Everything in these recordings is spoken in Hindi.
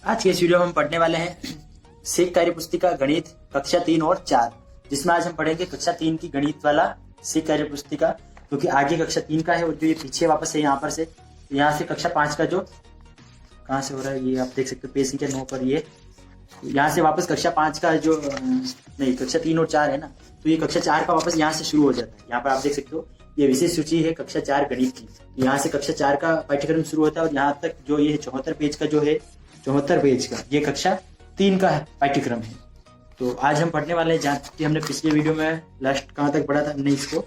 आज के इस वीडियो में हम पढ़ने वाले हैं सेक कार्य पुस्तिका गणित कक्षा 3 और 4, जिसमें आज हम पढ़ेंगे कक्षा 3 की गणित वाला सेक कार्य पुस्तिका, क्योंकि आगे कक्षा 3 का है और जो ये पीछे वापस है यहाँ से कक्षा 5 का जो कहाँ से हो रहा है ये आप देख सकते हो पेज संख्या 9 पर। ये यहाँ से वापस कक्षा 5 का जो नहीं कक्षा 3 और 4 है ना, तो ये कक्षा 4 का वापस यहाँ से शुरू हो जाता है। यहाँ पर आप देख सकते हो ये विशेष सूची है कक्षा 4 गणित की। यहाँ से कक्षा 4 का पाठ्यक्रम शुरू होता है और यहाँ तक जो ये 74 पेज का जो है 74 पेज का ये कक्षा 3 का पाठ्यक्रम है। तो आज हम पढ़ने वाले हैं जहाँ कि हमने पिछले वीडियो में लास्ट कहाँ तक पढ़ा था, हमने इसको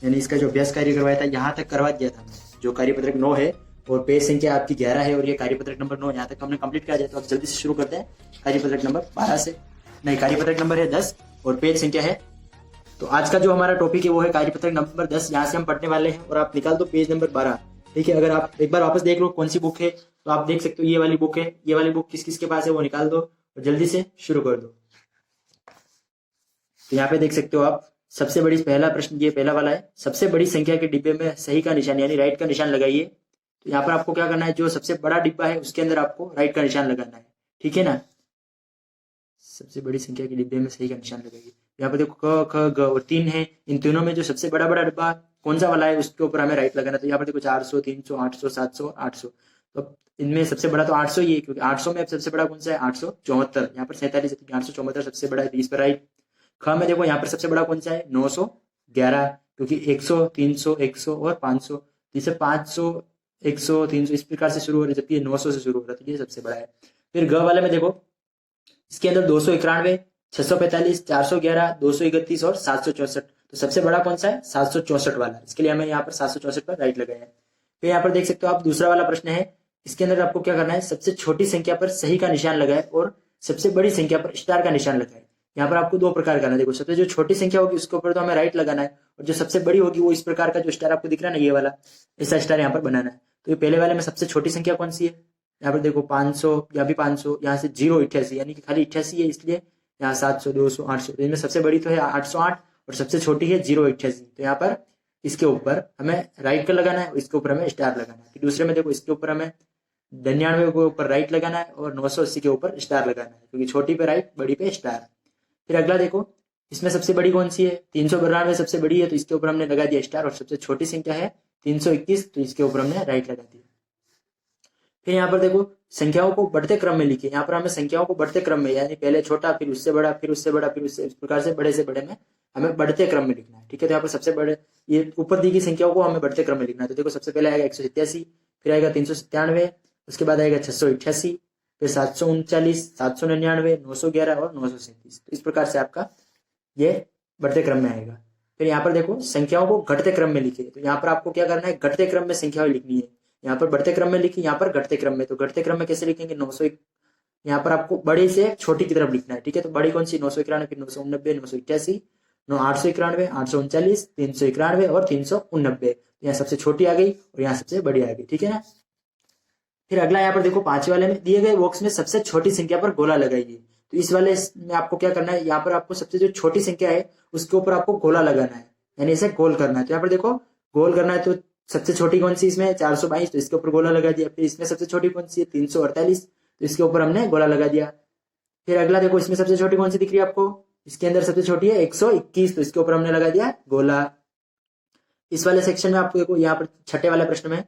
यानी इसका जो अभ्यास कार्य करवाया था यहाँ तक करवा दिया था हमने। जो कार्यपत्रक 9 है और पेज संख्या आपकी 11 है और ये कार्यपत्रक नंबर 9 यहाँ तक हमने कंप्लीट किया जाए। तो अब जल्दी से शुरू करते हैं कार्यपत्रक नंबर 12 से। नहीं, कार्यपत्रक नंबर है 10 और पेज संख्या है। तो आज का जो हमारा टॉपिक है वो है कार्यपत्रक नंबर 10। यहाँ से हम पढ़ने वाले हैं और आप निकाल दो पेज नंबर 12। ठीक है, अगर आप एक बार वापस देख लो कौन सी बुक है तो आप देख सकते हो ये वाली बुक है। ये वाली बुक किस किस के पास है वो निकाल दो और जल्दी से शुरू कर दो। तो यहाँ पे देख सकते हो आप सबसे बड़ी पहला प्रश्न ये पहला वाला है, सबसे बड़ी संख्या के डिब्बे में सही का निशान यानी राइट का निशान लगाइए। तो यहाँ पर आपको क्या करना है, जो सबसे बड़ा डिब्बा है उसके अंदर आपको राइट का निशान लगाना है। ठीक है ना, सबसे बड़ी संख्या के डिब्बे में सही का निशान लगाइए। यहाँ पर देखो क ख ग और 3 है, इन तीनों में जो सबसे बड़ा बड़ा डिब्बा कौन सा वाला है उसके ऊपर हमें राइट लगाना। तो यहाँ पर देखो 400, 300, 800, 700, 800। तो इनमें सबसे बड़ा तो 800 ही है, क्योंकि 800 में सबसे बड़ा कौन सा है 874। यहाँ पर 47 874 सबसे बड़ा है, 20 पर राइट। ख में देखो यहाँ पर सबसे बड़ा कौन सा है 911, क्योंकि 100, 300, 100 और 500। जिसे 500, 100, 300 इस प्रकार से शुरू हो रहा है, जबकि ये 900 से शुरू हो रहा है, तो ये सबसे बड़ा है। फिर ग वाले में देखो इसके अंदर 291, 645, 411, 231 और 764। तो सबसे बड़ा कौन सा है 764 वाला, इसके लिए हमें यहाँ पर 764 पर राइट लगाया है। फिर यहाँ पर देख सकते हो आप दूसरा वाला प्रश्न है, इसके अंदर आपको क्या करना है, सबसे छोटी संख्या पर सही का निशान लगाए और सबसे बड़ी संख्या पर स्टार का निशान लगाए। यहाँ पर आपको दो प्रकार करना है। देखो सबसे जो छोटी संख्या होगी उसके ऊपर तो हमें राइट लगाना है, और जो सबसे बड़ी होगी वो इस प्रकार का जो स्टार आपको दिख रहा है ना ये वाला, ऐसा स्टार यहाँ पर बनाना है। तो ये पहले वाले में सबसे छोटी संख्या कौन सी है, यहाँ पर देखो 500, यहाँ भी 500, यहाँ से 088 यानी कि खाली 88 है, इसलिए यहाँ 700, 200, 800। तो इनमें सबसे बड़ी तो है 808 और सबसे छोटी है 088। तो यहाँ पर इसके ऊपर हमें राइट का लगाना है और इसके ऊपर हमें स्टार लगाना है। दूसरे में देखो इसके ऊपर हमें 99 के ऊपर राइट लगाना है और 980 के ऊपर स्टार लगाना है, क्योंकि छोटी पे राइट बड़ी पे स्टार। फिर अगला देखो इसमें सबसे बड़ी कौन सी है, 392 सबसे बड़ी है, तो इसके ऊपर हमने लगा दिया स्टार। और सबसे छोटी संख्या है 321, तो इसके ऊपर हमने राइट लगा दिया। फिर यहाँ पर देखो संख्याओं को बढ़ते क्रम में लिखिए। यहाँ पर हमें संख्याओं को बढ़ते क्रम में यानी पहले छोटा फिर उससे बड़ा फिर उससे बड़ा फिर उससे इस प्रकार से बड़े में हमें बढ़ते क्रम में लिखना है। ठीक है, तो यहाँ पर सबसे बड़े ये ऊपर दी गई संख्याओं को हमें बढ़ते क्रम में लिखना है। तो देखो सबसे पहले आएगा 187, फिर आएगा 397, उसके बाद आएगा 688, फिर 739, 799, 911 और 937। तो इस प्रकार से आपका ये बढ़ते क्रम में आएगा। फिर यहाँ पर देखो संख्याओं को घटते क्रम में लिखिए। तो यहाँ पर आपको क्या करना है, घटते क्रम में संख्याएं लिखनी है। यहाँ पर बढ़ते क्रम में लिखी, यहाँ पर घटते क्रम में। तो घटते क्रम में कैसे लिखेंगे, 900 यहाँ पर आपको बड़े से छोटी की तरफ लिखना है। ठीक है, तो बड़ी कौन सी 991, फिर 989, 988, 891, 839, 391 और 389। यहाँ सबसे छोटी आ गई और यहाँ सबसे बड़ी आ गई। ठीक है ना। फिर अगला यहाँ पर देखो 5 वाले में दिए गए बॉक्स में सबसे छोटी संख्या पर गोला लगाइए। तो इस वाले में आपको क्या करना है, यहाँ पर आपको सबसे जो छोटी संख्या है उसके ऊपर आपको गोला लगाना है, यानी इसे गोल करना है। तो यहाँ पर देखो गोल करना है, तो सबसे छोटी कौन सी इसमें 422, तो इसके ऊपर गोला लगा दिया। फिर इसमें सबसे छोटी कौन सी है 348, तो इसके ऊपर हमने गोला लगा दिया। फिर अगला देखो इसमें सबसे छोटी कौन सी दिख रही है आपको, इसके अंदर सबसे छोटी है 121, तो इसके ऊपर हमने लगा दिया गोला। इस वाले सेक्शन में आपको देखो यहाँ पर छठे वाले प्रश्न में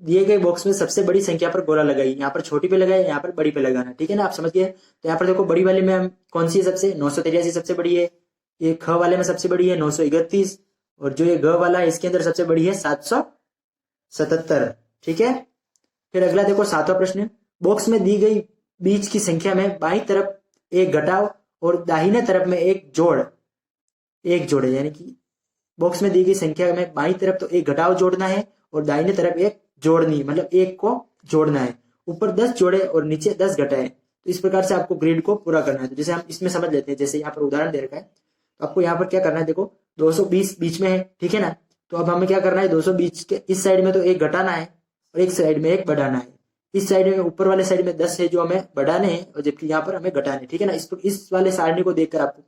दिए गए बॉक्स में सबसे बड़ी संख्या पर गोला लगाई। यहाँ पर छोटी पे लगाए, यहाँ पर बड़ी पे लगाना। ठीक है ना, आप समझ गए। तो यहाँ पर देखो बड़ी वाले में हम कौन सी है सबसे 983 सबसे बड़ी है, ये ख वाले में सबसे बड़ी है 931, और जो ये ग वाला है इसके अंदर सबसे बड़ी है 777। ठीक है। फिर अगला देखो 7वां प्रश्न, बॉक्स में दी गई बीच की संख्या में बाईं तरफ एक घटाव और दाहिने तरफ में एक जोड़े, यानी कि बॉक्स में दी गई संख्या में बाईं तरफ तो एक घटाव जोड़ना है और दाहिने तरफ एक जोड़नी, मतलब एक को जोड़ना है। ऊपर 10 जोड़े और नीचे 10 घटाए। तो इस प्रकार से आपको ग्रिड को पूरा करना है। तो जैसे हम इसमें समझ लेते हैं, जैसे यहाँ पर उदाहरण दे रखा है, तो आपको यहाँ पर क्या करना है, देखो 220 बीच में है। ठीक है ना, तो अब हमें क्या करना है, 220 के इस साइड में तो एक घटाना है और एक साइड में एक बढ़ाना है। इस साइड में ऊपर वाले साइड में 10 है जो हमें बढ़ाने हैं और जबकि यहाँ पर हमें घटाने। ठीक है ना, इस वाले सारणी को देखकर आपको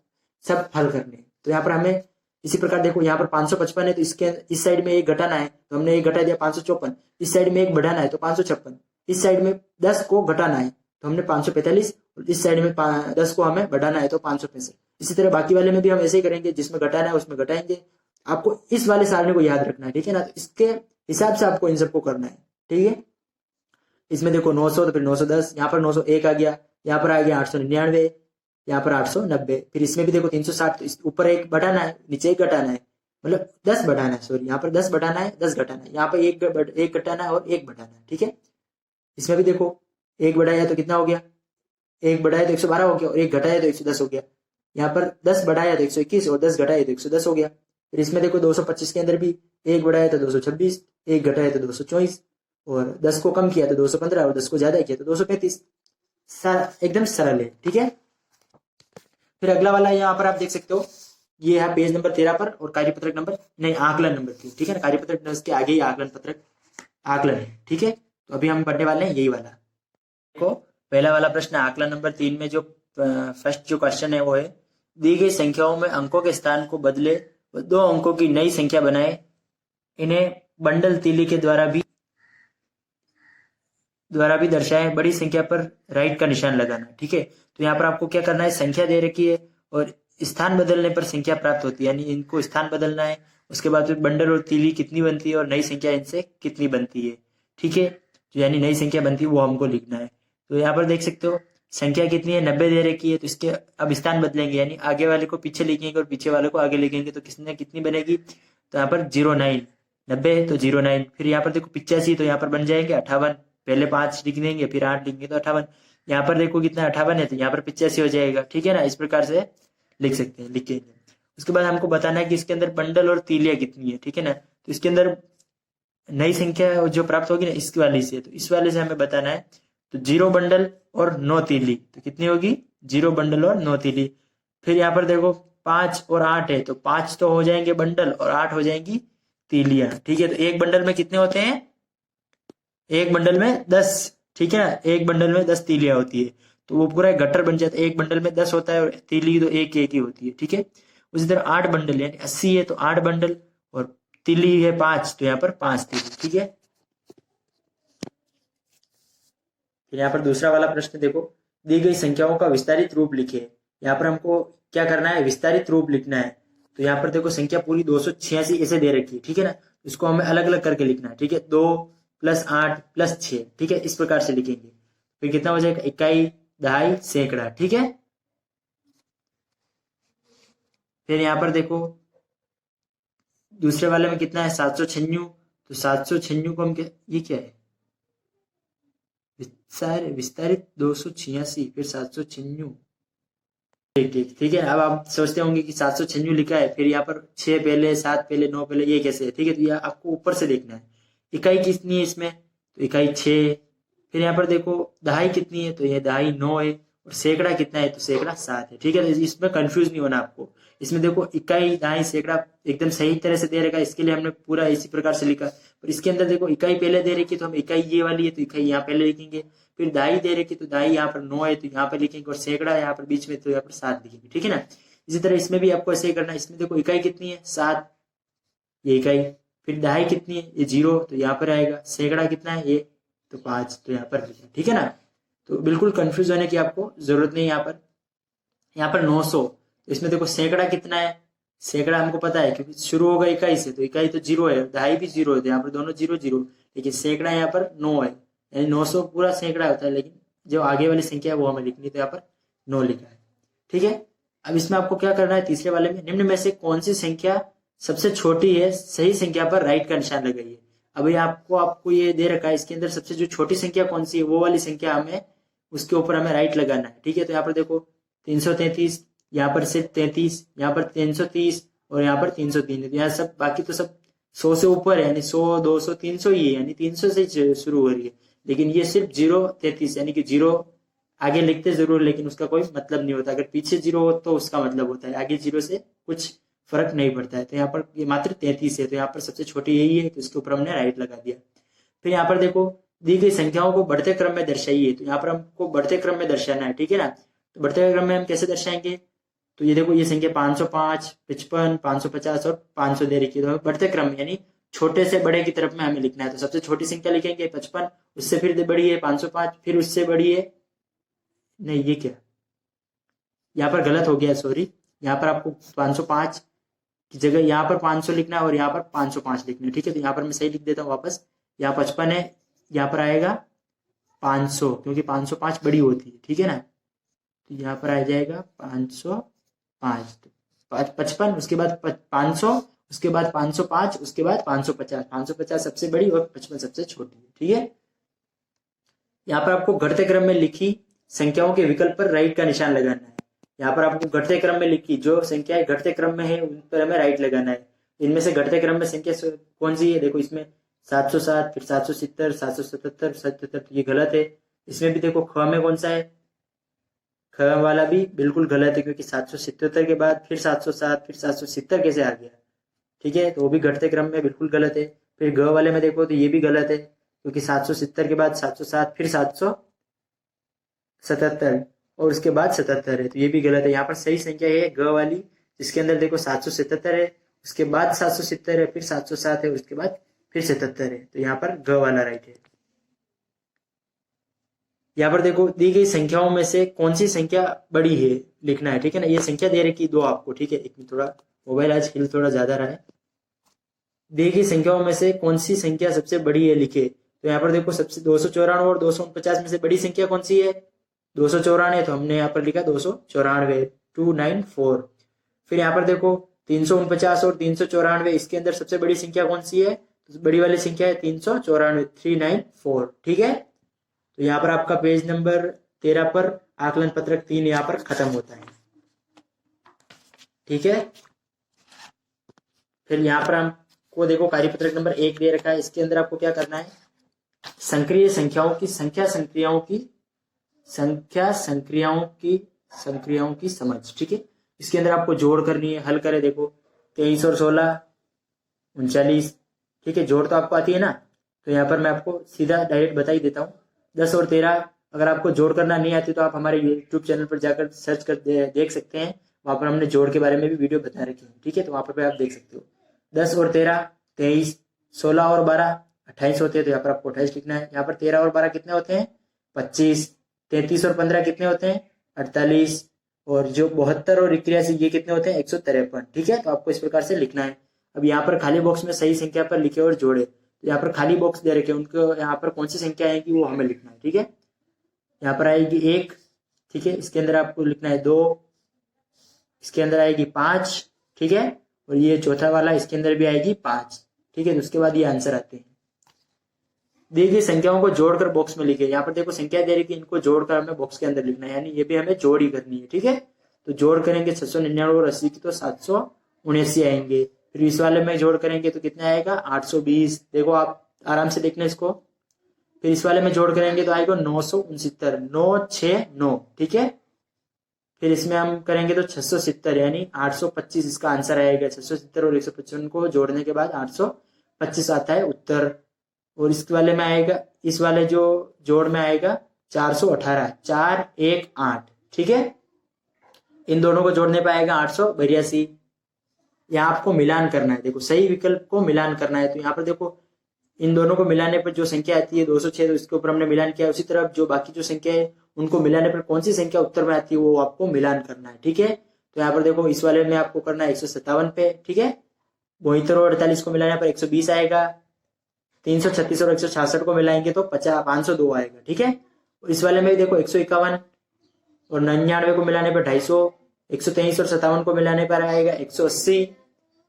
सब हल करने हैं। तो यहाँ पर हमें इसी प्रकार देखो यहाँ पर 555 है, तो इसके इस साइड में एक घटाना है तो हमने एक घटा दिया 554, इस साइड में एक बढ़ाना है तो 556, इस साइड में 10 को घटाना है तो हमने 545, इस साइड में 10 को हमें बढ़ाना है तो 565। इसी तरह बाकी वाले में भी हम ऐसे ही करेंगे, जिसमें घटाना है उसमें घटाएंगे। आपको इस वाले सारणी को याद रखना है, ठीक है ना। तो इसके हिसाब से आपको इन सबको करना है, ठीक है। इसमें देखो 900 तो फिर 910, यहाँ पर 901 आ गया, यहाँ पर आ गया 899, यहाँ पर 890, फिर इसमें भी देखो 360, तो इस ऊपर एक बढ़ाना है नीचे एक घटाना है, मतलब 10 बढ़ाना है, सॉरी यहाँ पर 10 बढ़ाना है 10 घटाना है, यहाँ पर एक घटाना है और एक बढ़ाना है, ठीक है। इसमें भी देखो एक बढ़ाया तो कितना हो गया, एक बढ़ाया तो 112 हो गया और एक घटाया तो 110 हो गया। यहाँ पर 10 बढ़ाया तो 121 और 10 घटाया तो 110 हो गया। फिर इसमें देखो 225 के अंदर भी एक बढ़ाया तो 226, एक घटाया तो 224 और 10 को कम किया तो 215 और 10 को ज्यादा किया तो 235। एकदम सरल है, ठीक है। फिर अगला वाला यहाँ पर आप देख सकते हो, ये है पेज नंबर 13 पर और कार्यपत्रक नंबर नहीं आकलन नंबर 3, ठीक है ना। कार्यपत्रक उसके आगे ही आकलन पत्रक आकलन है, ठीक है। तो अभी हम पढ़ने वाले हैं यही वाला। देखो पहला वाला प्रश्न आकलन नंबर 3 में जो फर्स्ट जो क्वेश्चन है वो है, दी गई संख्याओं में अंकों के स्थान को बदले, 2 अंकों की नई संख्या बनाए, इन्हें बंडल तीली के द्वारा भी दर्शाएं, बड़ी संख्या पर राइट का निशान लगाना, ठीक है। तो यहाँ पर आपको क्या करना है, संख्या दे रखी है और स्थान बदलने पर संख्या प्राप्त होती है, यानी इनको स्थान बदलना है। उसके बाद फिर बंडल और तीली कितनी बनती है और नई संख्या इनसे कितनी बनती है, ठीक है। जो यानी नई संख्या बनती है वो हमको लिखना है। तो यहाँ पर देख सकते हो संख्या कितनी है, 90 दे रखी है, तो इसके अब स्थान बदलेंगे, यानी आगे वाले को पीछे लिखेंगे और पीछे वाले को आगे लिखेंगे, तो किसने कितनी बनेगी, तो यहाँ पर 09, 90 तो 09। फिर यहाँ पर देखो 85, तो यहाँ पर बन जाएंगे 58, पहले 5 लिख देंगे फिर 8 लिखेंगे तो 58। यहाँ पर देखो कितना 58 है तो यहाँ पर 85 हो जाएगा, ठीक है ना। इस प्रकार से लिख सकते हैं, लिखेंगे। उसके बाद हमको बताना है कि इसके अंदर बंडल और तीलियां कितनी है, ठीक है ना। तो इसके अंदर नई संख्या जो प्राप्त होगी ना इस वाली से, तो इस वाले से हमें बताना है। तो 0 बंडल और 9 तीली, तो कितनी होगी, 0 बंडल और 9 तीली। फिर यहाँ पर देखो 5 और 8 है, तो 5 तो हो जाएंगे बंडल और 8 हो जाएंगी तीलियां, ठीक है। तो एक बंडल में कितने होते हैं, एक बंडल में 10, ठीक है ना। एक बंडल में 10 तीलियां होती है, तो वो पूरा एक गट्टर बन जाता है। एक बंडल में 10 होता है और तीली तो एक ही होती है, ठीक है। उसी तरह 8 बंडल यानी 80 है, तो 8 बंडल और तीली है 5, तो यहाँ पर 5 तीली, ठीक है। फिर यहाँ पर दूसरा वाला प्रश्न देखो, दी गई संख्याओं का विस्तारित रूप लिखे। यहाँ पर हमको क्या करना है, विस्तारित रूप लिखना है। तो यहाँ पर देखो संख्या पूरी 286 ऐसे दे रखी है, ठीक है ना। इसको हमें अलग अलग करके लिखना है, ठीक है। 2 + 8 + 6, ठीक है, इस प्रकार से लिखेंगे। फिर कितना हो जाएगा, इकाई, दहाई, सैकड़ा, ठीक है। फिर यहाँ पर देखो दूसरे वाले में कितना है, 796, तो 796 को हम ये क्या है, विस्तारित 286 फिर 796, ठीक, ठीक है। अब आप सोचते होंगे कि 796 लिखा है, फिर यहाँ पर 6 पहले 7 पहले 9 पहले, ये कैसे है, ठीक है। तो यह आपको ऊपर से देखना है। इकाई कितनी है इसमें, तो इकाई 6। फिर यहाँ पर देखो दहाई कितनी है, तो ये दहाई 9 है। और सैकड़ा कितना है, तो सैकड़ा 7 है, ठीक है। तो इसमें कंफ्यूज नहीं होना आपको। इसमें देखो इकाई, दहाई, सैकड़ा एकदम सही तरह से दे रखा है, इसके लिए हमने पूरा इसी प्रकार से लिखा। और इसके अंदर देखो इकाई पहले दे रखी है, तो हम इकाई ये वाली है तो इकाई यहाँ पहले लिखेंगे। फिर दहाई दे रखी है, तो दहाई यहाँ पर 9 है तो यहाँ पर लिखेंगे, और सैकड़ा यहाँ पर बीच में, तो यहाँ पर 7 लिखेंगे, ठीक है ना। इसी तरह इसमें भी आपको ऐसे ही करना है। इसमें देखो इकाई कितनी है, 7, ये इकाई। फिर दहाई कितनी है, ये 0, तो यहाँ पर आएगा। सैकड़ा कितना है, ये तो 5, तो यहाँ पर लिखा, ठीक है ना। तो बिल्कुल कंफ्यूज होने की आपको जरूरत नहीं। यहाँ पर 900, तो इसमें देखो सैकड़ा कितना है, सैकड़ा हमको पता है क्योंकि शुरू होगा इकाई से, तो इकाई तो 0 है, दहाई भी 0 है, तो यहाँ पर दोनों 0 0, लेकिन सैकड़ा यहाँ पर 9 है, यानी 900 पूरा सैकड़ा होता है, लेकिन जो आगे वाली संख्या है वो हमें लिखनी, तो यहाँ पर 9 लिखा है, ठीक है। अब इसमें आपको क्या करना है, तीसरे वाले में, निम्न में से कौन सी संख्या सबसे छोटी है, सही संख्या पर राइट का निशान लगाइए। अभी आपको ये दे रखा है, इसके अंदर सबसे जो छोटी संख्या कौन सी है, वो वाली संख्या हमें उसके ऊपर हमें राइट लगाना है, ठीक है। तो यहाँ पर देखो 333, यहाँ पर सिर्फ 33, यहाँ पर 330 और यहाँ पर 303 है। तो यहाँ सब बाकी तो सब 100 से ऊपर है, यानी 100 200 300 ही है, यानी 300 से शुरू हो रही है। लेकिन ये सिर्फ 0 33, यानी कि 0 आगे लिखते जरूर, लेकिन उसका कोई मतलब नहीं होता। अगर पीछे 0 हो तो उसका मतलब होता है, आगे 0 से कुछ फर्क नहीं पड़ता है। तो यहाँ पर ये मात्र 33 है, तो यहाँ पर सबसे छोटी यही है, तो इसके ऊपर हमने राइट लगा दिया। फिर यहाँ पर देखो दी गई संख्याओं को बढ़ते क्रम में दर्शाइए। तो यहाँ पर हमको बढ़ते क्रम में दर्शाना है, ठीक है ना। तो बढ़ते क्रम में हम कैसे दर्शाएंगे, तो ये देखो ये संख्या 505, 55, 550 और 500 दे रखी है। तो बढ़ते क्रम यानी छोटे से बड़े की तरफ में हमें लिखना है। तो सबसे छोटी संख्या लिखेंगे 55, उससे फिर बड़ी है 505, फिर उससे बड़ी है नहीं ये क्या, यहाँ पर गलत हो गया, सॉरी। यहाँ पर आपको 505 की जगह यहाँ पर 500 लिखना है और यहाँ पर 505 लिखना है, ठीक है। तो यहाँ पर मैं सही लिख देता हूँ वापस, यहाँ 55 है, यहाँ पर आएगा 500, क्योंकि 505 बड़ी होती है, ठीक है ना। तो यहाँ पर आ जाएगा 505, तो 55, उसके बाद 500, उसके बाद 505, उसके बाद 550। 550 सबसे बड़ी और 55 सबसे छोटी है, ठीक है। यहाँ पर आपको घटते क्रम में लिखी संख्याओं के विकल्प पर राइट का निशान लगाना है। यहाँ पर आपको घटते क्रम में लिखी जो संख्याएं घटते क्रम में है उन पर हमें राइट लगाना है। इनमें से घटते क्रम में संख्या कौन सी है, देखो इसमें 707, फिर 770, 777, 77, ये गलत है। इसमें भी देखो ख में कौन सा है, ख वाला भी बिल्कुल गलत है, क्योंकि 777 के बाद फिर 707 फिर 770 कैसे आ गया, ठीक है। तो वो भी घटते क्रम में बिल्कुल गलत है। फिर ग वाले में देखो तो ये भी गलत है, क्योंकि 770 के बाद 707 फिर 777 और उसके बाद 77 है, तो ये भी गलत है। यहाँ पर सही संख्या है ग वाली, जिसके अंदर देखो 777 है, उसके बाद 770 है, फिर 707 है, उसके बाद फिर 77 है, तो यहाँ पर ग वाला राइट है। यहाँ पर देखो दी गई संख्याओं में से कौन सी संख्या बड़ी है लिखना है, ठीक है ना। ये संख्या दे रखी दो आपको, ठीक है। एक मिनट, थोड़ा मोबाइल आज हिल थोड़ा ज्यादा रहा है। दी गई संख्याओं में से कौन सी संख्या सबसे बड़ी है लिखे, तो यहाँ पर देखो सबसे 294 और 249 में से बड़ी संख्या कौन सी है, 294, तो हमने यहाँ पर लिखा 294, 294। फिर यहाँ पर देखो 349 और 394, इसके अंदर सबसे बड़ी संख्या कौन सी है, तो बड़ी वाली संख्या है 394, 394, ठीक है। तो यहाँ पर आपका पेज नंबर 13 पर आकलन पत्रक 3 यहाँ पर खत्म होता है, ठीक है। फिर यहाँ पर हमको देखो कार्यपत्रक नंबर 1 दे रखा है। इसके अंदर आपको क्या करना है, संक्रिय संख्याओं की संक्रियाओं की समझ, ठीक है। इसके अंदर आपको जोड़ करनी है, हल करें। देखो 23 और 16 39, ठीक है। जोड़ तो आपको आती है ना, तो यहाँ पर मैं आपको सीधा डायरेक्ट बता ही देता हूँ। 10 और 13 अगर आपको जोड़ करना नहीं आती तो आप हमारे यूट्यूब चैनल पर जाकर सर्च कर देख सकते हैं, वहां पर हमने जोड़ के बारे में भी वीडियो बता रखी है, ठीक है। तो वहां पर आप देख सकते हो। 10 और 13 23, 16 और 12 28 होते हैं, तो यहाँ पर आपको 28 लिखना है। यहाँ पर 13 और 12 कितने होते हैं, 25। 33 और 15 कितने होते हैं, 48। और जो 72 और 81 ये कितने होते हैं, 153, ठीक है। तो आपको इस प्रकार से लिखना है। अब यहाँ पर खाली बॉक्स में सही संख्या पर लिखे और जोड़े, तो यहाँ पर खाली बॉक्स दे रखे, उनको यहाँ पर कौन सी संख्या आएगी वो हमें लिखना है, ठीक है। यहाँ पर आएगी 1, ठीक है। इसके अंदर आपको लिखना है 2, इसके अंदर आएगी 5, ठीक है। और ये चौथा वाला इसके अंदर भी आएगी 5, ठीक है। तो उसके बाद ये आंसर आते हैं। देखिए संख्याओं को जोड़कर बॉक्स में लिखे। यहाँ पर देखो संख्या दे रही है, इनको जोड़कर हमें बॉक्स के अंदर लिखना है, यानी ये भी हमें जोड़ ही करनी है, ठीक है। तो जोड़ करेंगे 699 और 80 की तो 779 आएंगे। फिर इस वाले में जोड़ करेंगे तो कितना आएगा, 820। देखो आप आराम से देखना इसको। फिर इस वाले में जोड़ करेंगे तो आएगा 969, 969, ठीक है। फिर इसमें हम करेंगे तो 670, यानी 825 इसका आंसर आएगा। 670 और 155 को जोड़ने के बाद 825 आता है उत्तर। और इस वाले में आएगा, इस वाले जो जोड़ में आएगा 418, 418, ठीक है। इन दोनों को जोड़ने पर आएगा 882। यहाँ आपको मिलान करना है, देखो सही विकल्प को मिलान करना है। तो यहाँ पर देखो इन दोनों को मिलाने पर जो संख्या आती है 206, तो इसके ऊपर हमने मिलान किया। उसी तरह जो बाकी जो संख्या है उनको मिलाने पर कौन सी संख्या उत्तर में आती है वो आपको मिलान करना है, ठीक है। तो यहाँ पर देखो इस वाले में आपको करना है 157 पे, ठीक है। 72 और 48 को मिलाने पर 120 आएगा। 336 और 166 को मिलाएंगे तो 502 आएगा, ठीक है। इस वाले में देखो 151 और 99 को मिलाने पर 250, 123 और 57 को मिलाने पर आएगा 180,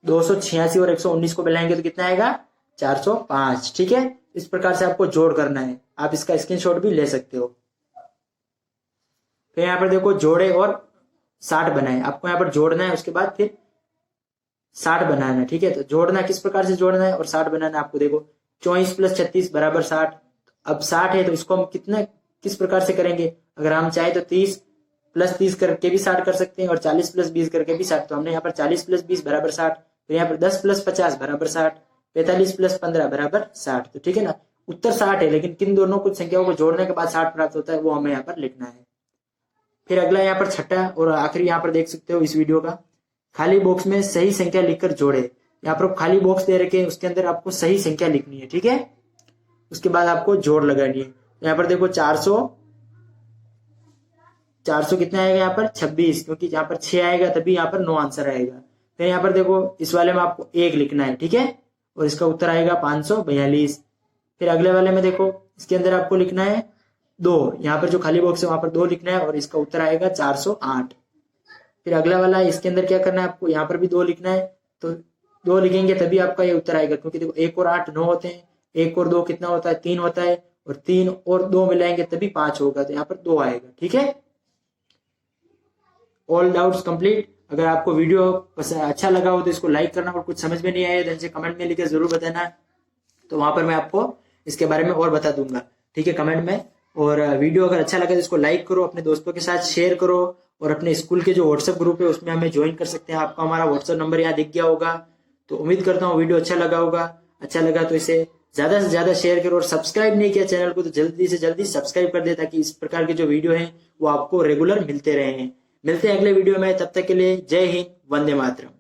286 और 119 को मिलाएंगे तो कितना आएगा, 405, ठीक है। इस प्रकार से आपको जोड़ करना है, आप इसका स्क्रीनशॉट भी ले सकते हो। फिर यहाँ पर देखो जोड़े और 60 बनाए, आपको यहाँ पर जोड़ना है, उसके बाद फिर 60 बनाना है, ठीक है। तो जोड़ना किस प्रकार से जोड़ना है और 60 बनाना है, आपको देखो 24 + 36 = 60। अब 60 है तो इसको हम किस प्रकार से करेंगे, अगर हम चाहे तो 30 + 30 करके भी 60 कर सकते हैं और 40 + 20 करके भी 60। तो हमने यहाँ पर 40 + 20 = 60, फिर यहाँ पर 10 + 50 = 60, 45 + 15 = 60। तो ठीक है ना, उत्तर 60 है, लेकिन किन दोनों कुछ संख्याओं को जोड़ने के बाद 60 प्राप्त होता है वो हमें यहाँ पर लिखना है। फिर अगला यहाँ पर छठा और आखिरी यहाँ पर देख सकते हो इस वीडियो का, खाली बॉक्स में सही संख्या लिखकर जोड़े। यहाँ पर खाली बॉक्स दे रखे हैं, उसके अंदर आपको सही संख्या लिखनी है, ठीक है। उसके बाद आपको जोड़ लगानी है। यहाँ पर देखो 400 कितना आएगा यहाँ पर 26, क्योंकि यहाँ पर 6 आएगा तभी यहाँ पर 9 आंसर आएगा। फिर यहाँ पर देखो इस वाले में आपको 1 लिखना है, ठीक है, और इसका उत्तर आएगा 542। फिर अगले वाले में देखो इसके अंदर आपको लिखना है 2, यहाँ पर जो खाली बॉक्स है वहां पर 2 लिखना है और इसका उत्तर आएगा 408। फिर अगला वाला है, इसके अंदर क्या करना है आपको, यहाँ पर भी 2 लिखना है, तो 2 लिखेंगे तभी आपका ये उत्तर आएगा, क्योंकि देखो 1 और 8 9 होते हैं, 1 और 2 कितना होता है 3 होता है, और 3 और 2 मिलाएंगे तभी 5 होगा, तो यहाँ पर 2 आएगा। ठीक है, ऑल डाउट्स कंप्लीट। अगर आपको वीडियो अच्छा लगा हो तो इसको लाइक करना, और कुछ समझ में नहीं आया तो इनसे कमेंट में लिखकर जरूर बताना, तो वहां पर मैं आपको इसके बारे में और बता दूंगा। ठीक है, कमेंट में। और वीडियो अगर अच्छा लगा तो इसको लाइक करो, अपने दोस्तों के साथ शेयर करो, और अपने स्कूल के जो व्हाट्सएप ग्रुप है उसमें हमें ज्वाइन कर सकते हैं। आपको हमारा व्हाट्सएप नंबर यहाँ दिख गया होगा। तो उम्मीद करता हूँ वीडियो अच्छा लगा होगा। अच्छा लगा तो इसे ज्यादा से ज्यादा शेयर करो, और सब्सक्राइब नहीं किया चैनल को तो जल्दी से जल्दी सब्सक्राइब कर दे, ताकि इस प्रकार के जो वीडियो हैं वो आपको रेगुलर मिलते रहे। मिलते हैं अगले वीडियो में, तब तक के लिए जय हिंद, वंदे मातरम।